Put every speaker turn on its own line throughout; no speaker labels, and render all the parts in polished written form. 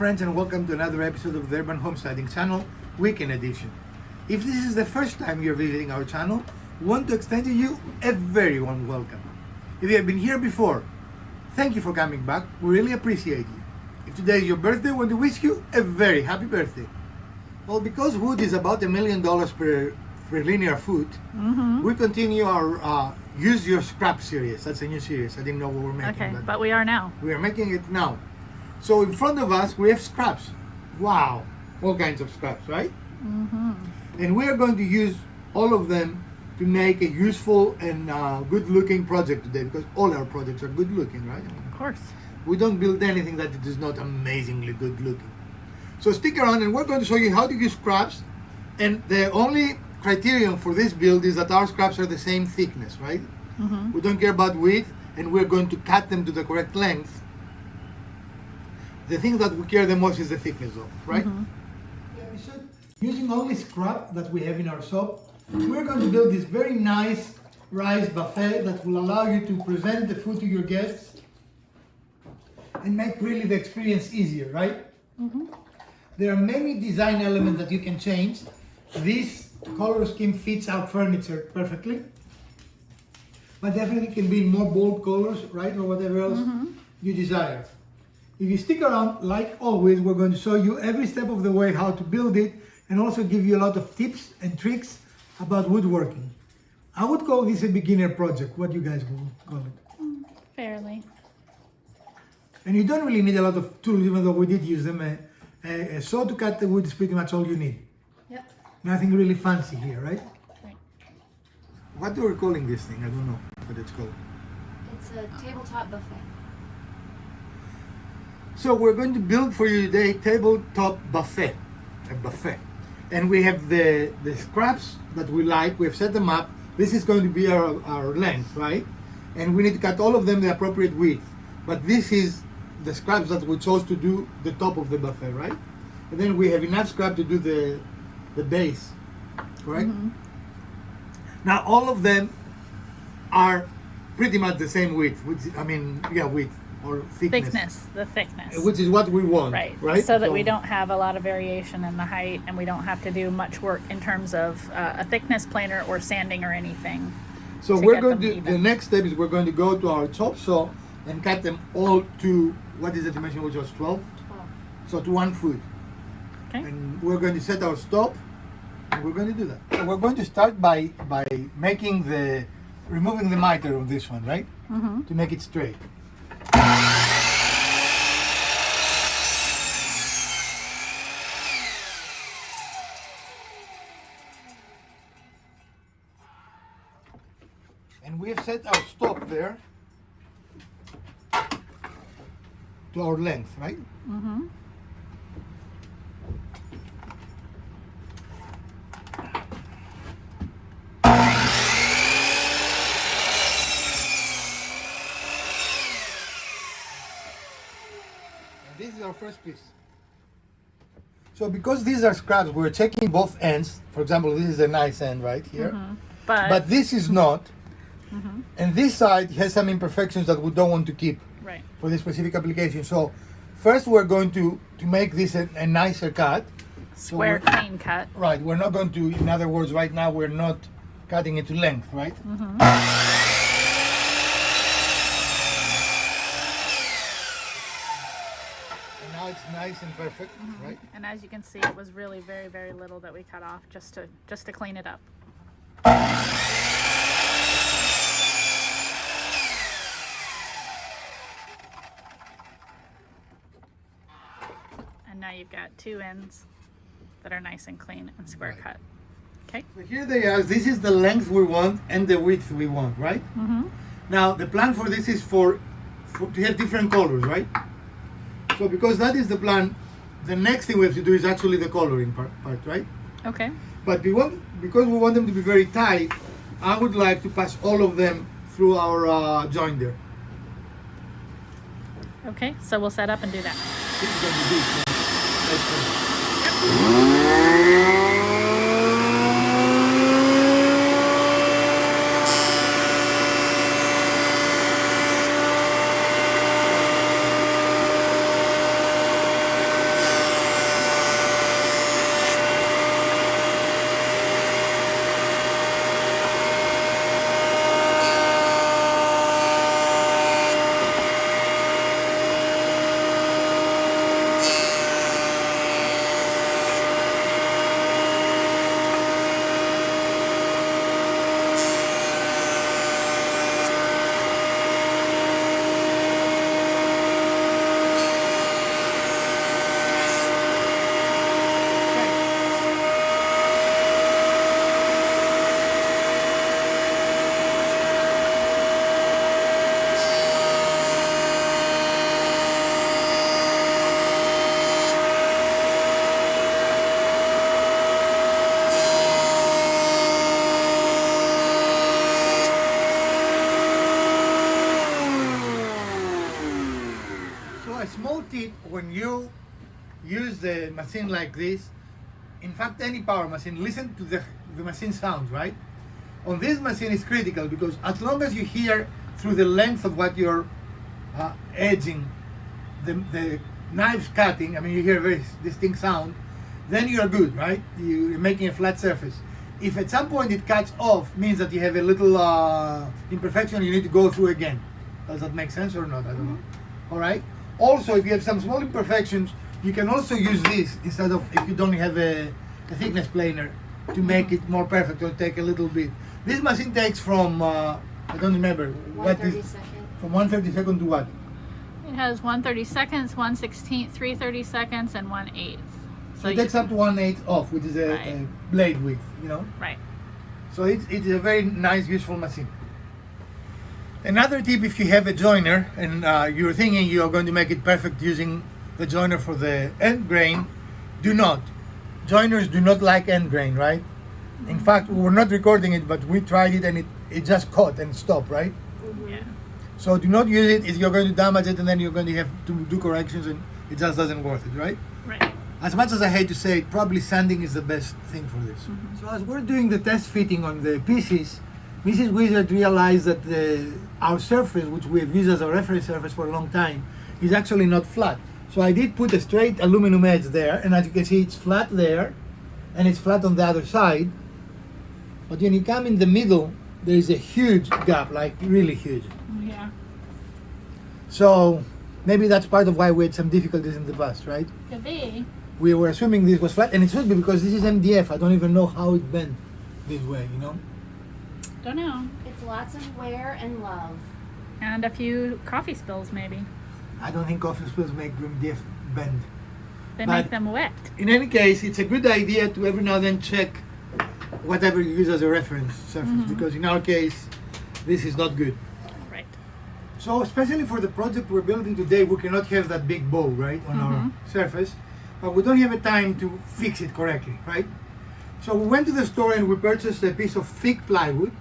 friends, and welcome to another episode of the Urban Homesteading Channel, Weekend Edition. If this is the first time you're visiting our channel, we want to extend to you a very warm welcome. If you have been here before, thank you for coming back. We really appreciate you. If today is your birthday, we want to wish you a very happy birthday. Well, because wood is about $1 million per linear foot, we continue our Use Your Scrap series. That's a new series. I didn't know we were making.
Okay, but we are now.
We are making it now. So in front of us, we have scraps. Wow, all kinds of scraps, right? And we are going to use all of them to make a useful and good-looking project today, because all our projects are good-looking, right?
Of course.
We don't build anything that it is not amazingly good-looking. So stick around, and we're going to show you how to use scraps. And the only criterion for this build is that our scraps are the same thickness, right? We don't care about width, and we're going to cut them to the correct length. The thing that we care the most is the thickness, though, right? Using only scrap that we have in our shop, we're going to build this very nice rice buffet that will allow you to present the food to your guests and make really the experience easier, right? There are many design elements that you can change. This color scheme fits our furniture perfectly, but definitely can be in more bold colors, right, or whatever else you desire. If you stick around, like always, we're going to show you every step of the way how to build it, and also give you a lot of tips and tricks about woodworking. I would call this a beginner project. What do you guys call it?
Fairly.
And you don't really need a lot of tools, even though we did use them. A saw to cut the wood is pretty much all you need.
Yep.
Nothing really fancy here, right?
Right.
What are we calling this thing? I don't know what it's called.
It's a tabletop buffet.
So we're going to build for you today tabletop buffet, a buffet. And we have the scraps that we like, we've set them up. This is going to be our length, right? And we need to cut all of them the appropriate width. But this is the scraps that we chose to do the top of the buffet, right? And then we have enough scrap to do the base, correct? Now all of them are pretty much the same width, width or thickness.
The thickness.
Which is what we want, right?
So that we don't have a lot of variation in the height, and we don't have to do much work in terms of a thickness planer or sanding or anything.
So we're going to, the next step is we're going to go to our chop saw and cut them all to, what is the dimension which was 12?
12.
So to 1 foot.
Okay.
And we're going to set our stop, and we're going to do that. So we're going to start by removing the miter of this one, right? To make it straight. And we have set our stop there to our length, right? This is our first piece. So because these are scraps, we're checking both ends. For example, this is a nice end right here. But this is not. And this side has some imperfections that we don't want to keep for this specific application. So first we're going to make this a nicer cut.
Square, clean cut.
Right. We're not going to, in other words, right now we're not cutting it to length, right? It's nice and perfect, right?
And as you can see, it was really very, very little that we cut off just to clean it up. And now you've got 2 ends that are nice and clean and square cut. Okay.
So here they are. This is the length we want and the width we want, right? Now the plan for this is for to have different colors, right? So because that is the plan, the next thing we have to do is actually the coloring part, right?
Okay.
But because we want them to be very tight, I would like to pass all of them through our joinder.
Okay, so we'll set up and do that.
This is going to be when you use the machine like this, in fact, any power machine, listen to the machine sounds, right? On this machine is critical because as long as you hear through the length of what you're edging, the knives cutting, I mean, you hear a very distinct sound, then you are good, right? You're making a flat surface. If at some point it cuts off, means that you have a little imperfection you need to go through again. Does that make sense or not? I don't know. All right? Also, if you have some small imperfections, you can also use this instead of, if you don't have a thickness planer, to make it more perfect or take a little bit. This machine takes from, I don't remember, what
1/32.
is, from 1/32 to what?
It has 1/32, 1/16, 3/32, and 1/8.
So it takes up to 1/8 off, which is a
Right.
blade width, you know?
Right.
So it is a very nice, useful machine. Another tip, if you have a joiner and you're thinking you're going to make it perfect using the joiner for the end grain, do not. Joiners do not like end grain, right? In fact, we were not recording it, but we tried it and it just caught and stopped, right?
Yeah.
So do not use it if you're going to damage it and then you're going to have to do corrections and it just doesn't worth it, right?
Right.
As much as I hate to say it, probably sanding is the best thing for this. So as we're doing the test fitting on the pieces, Mrs. Wizard realized that our surface, which we have used as a reference surface for a long time, is actually not flat. So I did put a straight aluminum edge there, and as you can see, it's flat there, and it's flat on the other side. But when you come in the middle, there is a huge gap, like really huge.
Yeah.
So maybe that's part of why we had some difficulties in the past, right?
Could be.
We were assuming this was flat, and it should be because this is MDF. I don't even know how it bent this way, you know?
Don't know.
It's lots of wear and love.
And a few coffee spills, maybe.
I don't think coffee spills make MDF bend.
They
But-
make them wet.
In any case, it's a good idea to every now and then check whatever you use as a reference surface, because in our case, this is not good.
Right.
So especially for the project we're building today, we cannot have that big bow, right, on our surface, but we don't have a time to fix it correctly, right? So we went to the store and we purchased a piece of thick plywood,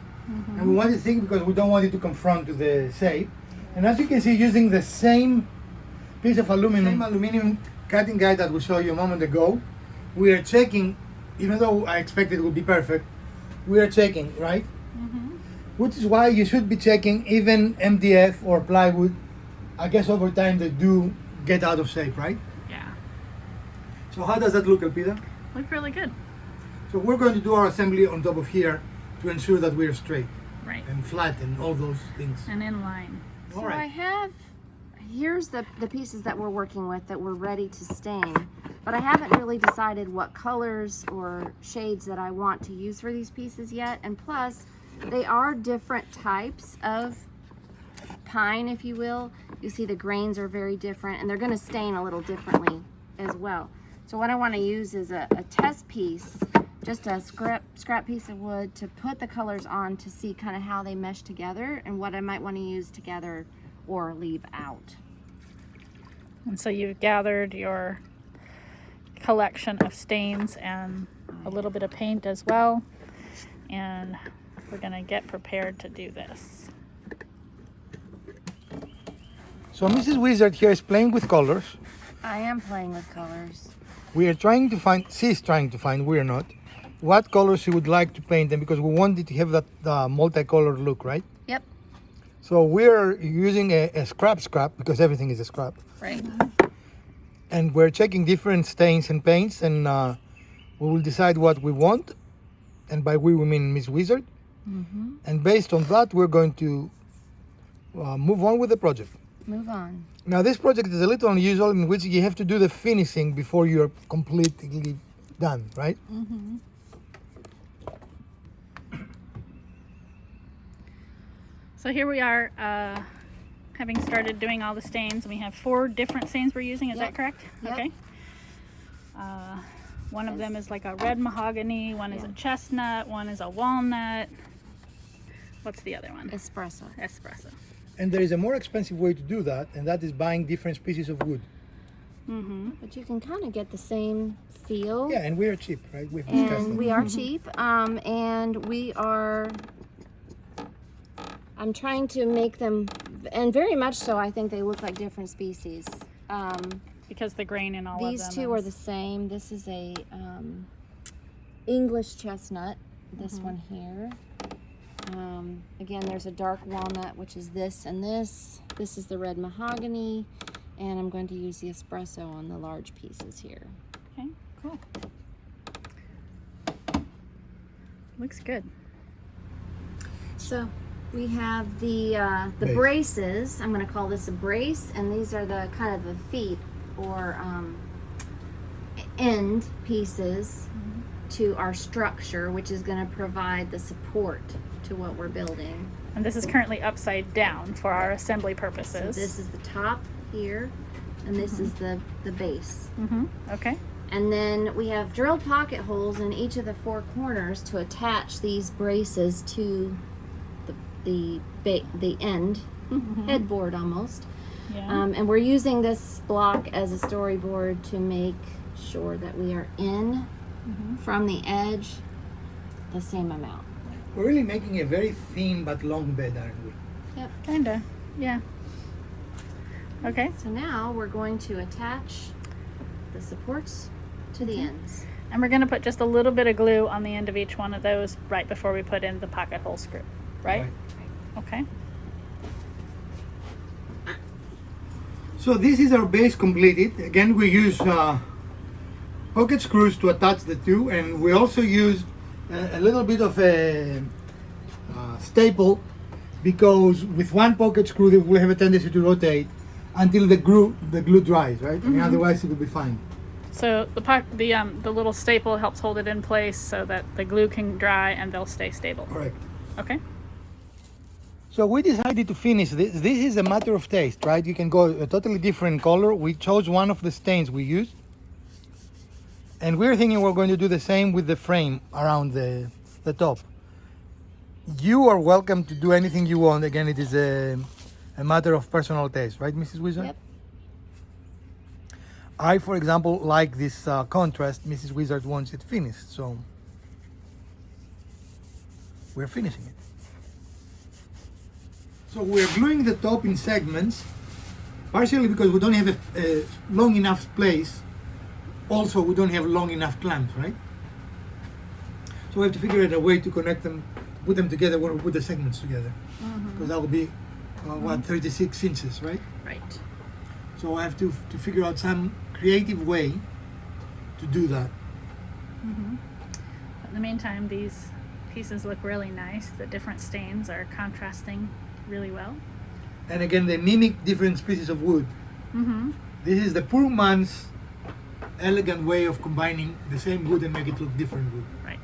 and we wanted thick because we don't want it to confront to the shape. And as you can see, using the same piece of aluminum cutting guide that we saw you a moment ago, we are checking, even though I expected it would be perfect, we are checking, right? Which is why you should be checking even MDF or plywood. I guess over time they do get out of shape, right?
Yeah.
So how does that look, Elpida?
Look really good.
So we're going to do our assembly on top of here to ensure that we're straight
Right.
and flat and all those things.
And in line.
So
All
I
right.
have, here's the pieces that we're working with that we're ready to stain, but I haven't really decided what colors or shades that I want to use for these pieces yet. And plus, they are different types of pine, if you will. You see the grains are very different and they're gonna stain a little differently as well. So what I wanna use is a test piece, just a scrap piece of wood to put the colors on to see kind of how they mesh together and what I might want to use together or leave out.
And so you've gathered your collection of stains and a little bit of paint as well. And we're gonna get prepared to do this.
So Mrs. Wizard here is playing with colors.
I am playing with colors.
We are trying to find, she's trying to find, we're not, what colors she would like to paint them because we wanted to have that multicolored look, right?
Yep.
So we're using a scrap because everything is a scrap.
Right.
And we're checking different stains and paints and we will decide what we want. And by we mean Miss Wizard. And based on that, we're going to move on with the project.
Move on.
Now this project is a little unusual in which you have to do the finishing before you're completely done, right?
So here we are, having started doing all the stains. We have 4 different stains we're using, is that
Yep.
correct?
Yep.
Okay. One of them is like a red mahogany, one is a chestnut, one is a walnut. What's the other one?
Espresso.
Espresso.
And there is a more expensive way to do that, and that is buying different species of wood.
But you can kind of get the same feel.
Yeah, and we are cheap, right? We've discussed
And
that.
we are cheap. And we are, I'm trying to make them, and very much so, I think they look like different species.
because the grain in all of them.
These two are the same. This is a English chestnut. This one here. Again, there's a dark walnut, which is this and this. This is the red mahogany, and I'm going to use the espresso on the large pieces here.
Okay, cool. Looks good.
So we have the
Base.
braces. I'm going to call this a brace, and these are the kind of the feet or end pieces to our structure, which is going to provide the support to what we're building.
And this is currently upside down for our assembly purposes.
So this is the top here, and this is the base.
Okay.
And then we have drilled pocket holes in each of the four corners to attach these braces to the end, headboard almost.
Yeah.
And we're using this block as a storyboard to make sure that we are in from the edge the same amount.
We're really making a very thin but long bed, aren't we?
Yep.
Kinda. Yeah. Okay.
So now we're going to attach the supports to the ends.
And we're going to put just a little bit of glue on the end of each one of those right before we put in the pocket hole screw, right? Okay.
So this is our base completed. Again, we use pocket screws to attach the two, and we also use a little bit of a staple, because with one pocket screw they will have a tendency to rotate until the glue dries, right? I mean, otherwise it will be fine.
So the little staple helps hold it in place so that the glue can dry and they'll stay stable.
Correct.
Okay.
So we decided to finish this. This is a matter of taste, right? You can go a totally different color. We chose one of the stains we used. And we're thinking we're going to do the same with the frame around the top. You are welcome to do anything you want. Again, it is a matter of personal taste, right, Mrs. Wizard?
Yep.
I, for example, like this contrast. Mrs. Wizard wants it finished, so we're finishing it. So we're gluing the top in segments, partially because we don't have a long enough place. Also, we don't have long enough clamps, right? So we have to figure out a way to connect them, put them together when we put the segments together. Because that will be, 36 inches, right?
Right.
So I have to figure out some creative way to do that.
But in the meantime, these pieces look really nice. The different stains are contrasting really well.
And again, they mimic different species of wood. This is the poor man's elegant way of combining the same wood and make it look different wood.
Right.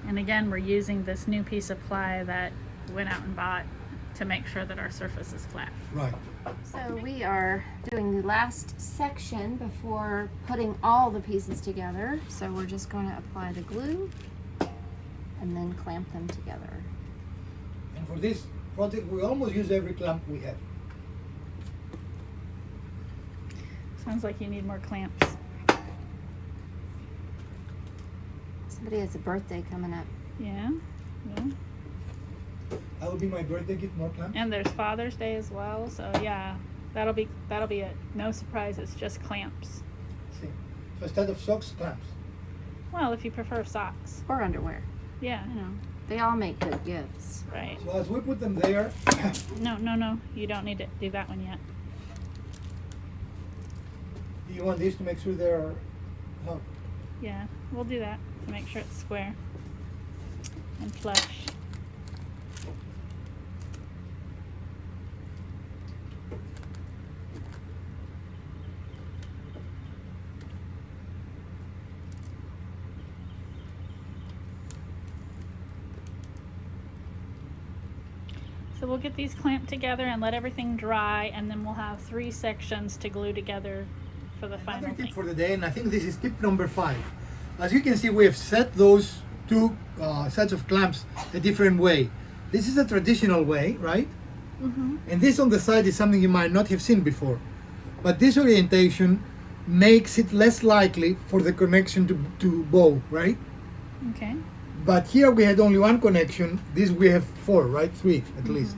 And again, we're using this new piece of ply that we went out and bought to make sure that our surface is flat.
Right.
So we are doing the last section before putting all the pieces together. So we're just going to apply the glue and then clamp them together.
And for this project, we almost use every clamp we have.
Sounds like you need more clamps.
Somebody has a birthday coming up.
Yeah. Yeah.
That will be my birthday gift, more clamps.
And there's Father's Day as well, so yeah, that'll be it. No surprise, it's just clamps.
See. So instead of socks, clamps.
Well, if you prefer socks.
Or underwear.
Yeah.
You know, they all make good gifts.
Right.
So as we put them there,
No. You don't need to do that one yet.
do you want these to make sure they're not?
Yeah, we'll do that to make sure it's square and flush. So we'll get these clamped together and let everything dry, and then we'll have 3 sections to glue together for the final
Another tip
thing.
for the day, and I think this is tip number 5. As you can see, we have set those two sets of clamps a different way. This is a traditional way, right? And this on the side is something you might not have seen before. But this orientation makes it less likely for the connection to bow, right?
Okay.
But here we had only one connection. This we have 4, right? 3 at least.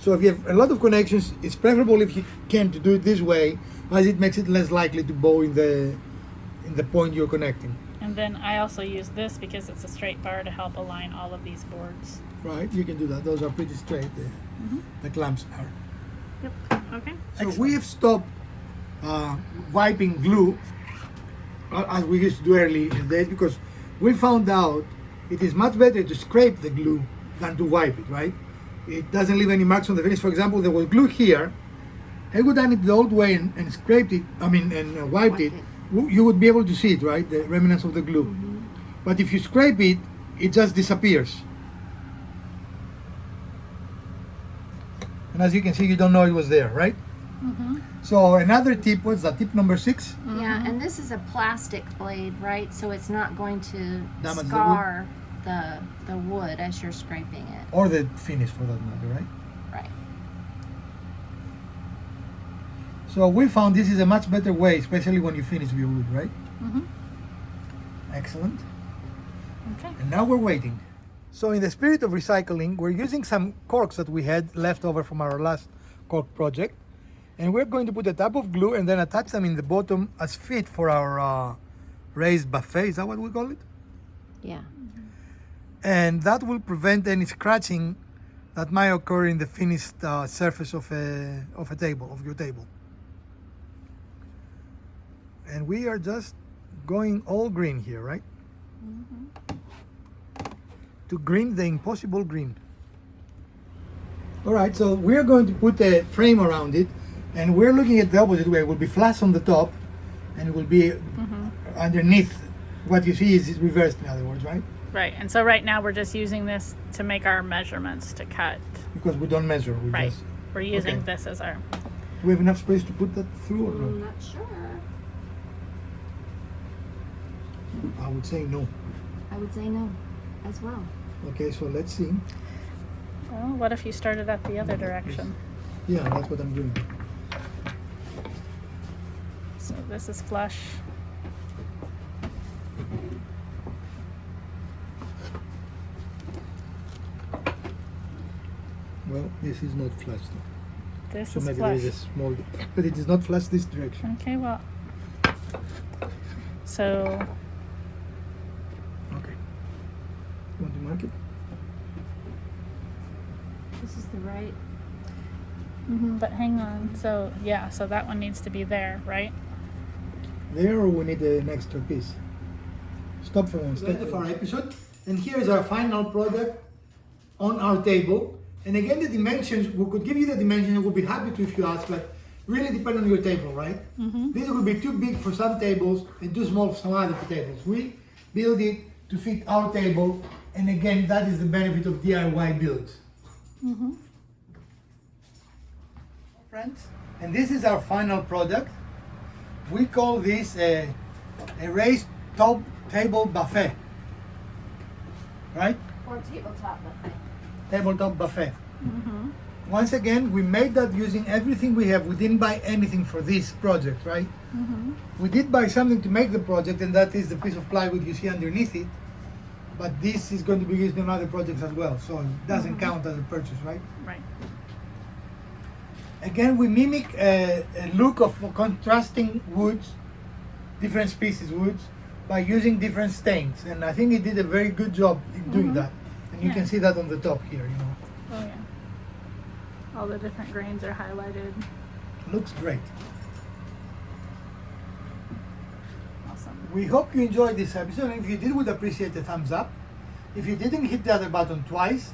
So if you have a lot of connections, it's preferable if you can to do it this way, as it makes it less likely to bow in the point you're connecting.
And then I also use this because it's a straight bar to help align all of these boards.
Right, you can do that. Those are pretty straight, the clamps are.
Yep. Okay.
So we have stopped wiping glue as we used to do early in the days, because we found out it is much better to scrape the glue than to wipe it, right? It doesn't leave any marks on the finish. For example, there was glue here. Had we done it the old way and scraped it, and wiped it, you would be able to see it, right? The remnants of the glue. But if you scrape it, it just disappears. And as you can see, you don't know it was there, right? So another tip, what's that? Tip number 6?
Yeah, and this is a plastic blade, right? So it's not going to
Damage the
scar the wood as you're scraping it.
Or the finish, for that matter, right?
Right.
So we found this is a much better way, especially when you finish your wood, right? Excellent.
Okay.
And now we're waiting. So in the spirit of recycling, we're using some corks that we had left over from our last cork project. And we're going to put a tab of glue and then attach them in the bottom as feet for our raised buffet. Is that what we call it?
Yeah.
And that will prevent any scratching that might occur in the finished surface of a table, of your table. And we are just going all green here, right? To green the impossible green. All right, so we're going to put a frame around it, and we're looking at the opposite way. It will be flush on the top, and it will be underneath. What you see is reversed, in other words, right?
Right. And so right now we're just using this to make our measurements to cut.
Because we don't measure. We
Right.
just,
We're using
Okay.
this as our.
do we have enough space to put that through or
I'm
no?
not sure.
I would say no.
I would say no as well.
Okay, so let's see.
Well, what if you started at the other direction?
Yeah, that's what I'm doing.
So this is flush.
Well, this is not flush though.
This
So
is
maybe
flush.
there is a small, but it is not flush this direction.
Okay, well. So
Okay. You want to mark it?
This is the right.
but hang on. So yeah, so that one needs to be there, right?
There, or we need an extra piece? Stop for one second. End of our episode, and here is our final product on our table. And again, the dimensions, we could give you the dimensions, we'll be happy to if you ask, but really depend on your table, right? This would be too big for some tables and too small for some other tables. We build it to fit our table, and again, that is the benefit of DIY builds. Friends, and this is our final product. We call this a raised top table buffet, right?
Or tabletop buffet.
Tabletop buffet. Once again, we made that using everything we have. We didn't buy anything for this project, right? We did buy something to make the project, and that is the piece of plywood you see underneath it. But this is going to be used in other projects as well, so it doesn't count as a purchase, right?
Right.
Again, we mimic a look of contrasting woods, different species woods, by using different stains. And I think it did a very good job in doing that. And you
Yeah.
can see that on the top here, you know.
Oh yeah. All the different grains are highlighted.
Looks great.
Awesome.
We hope you enjoyed this episode, and if you did, we'd appreciate a thumbs up. If you didn't, hit the other button twice.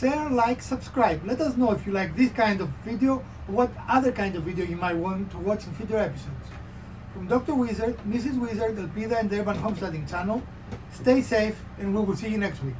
Share, like, subscribe. Let us know if you like this kind of video or what other kind of video you might want to watch in future episodes. From Dr. Wizard, Mrs. Wizard, Elpida, and the Urban Homesteading channel, stay safe, and we will see you next week.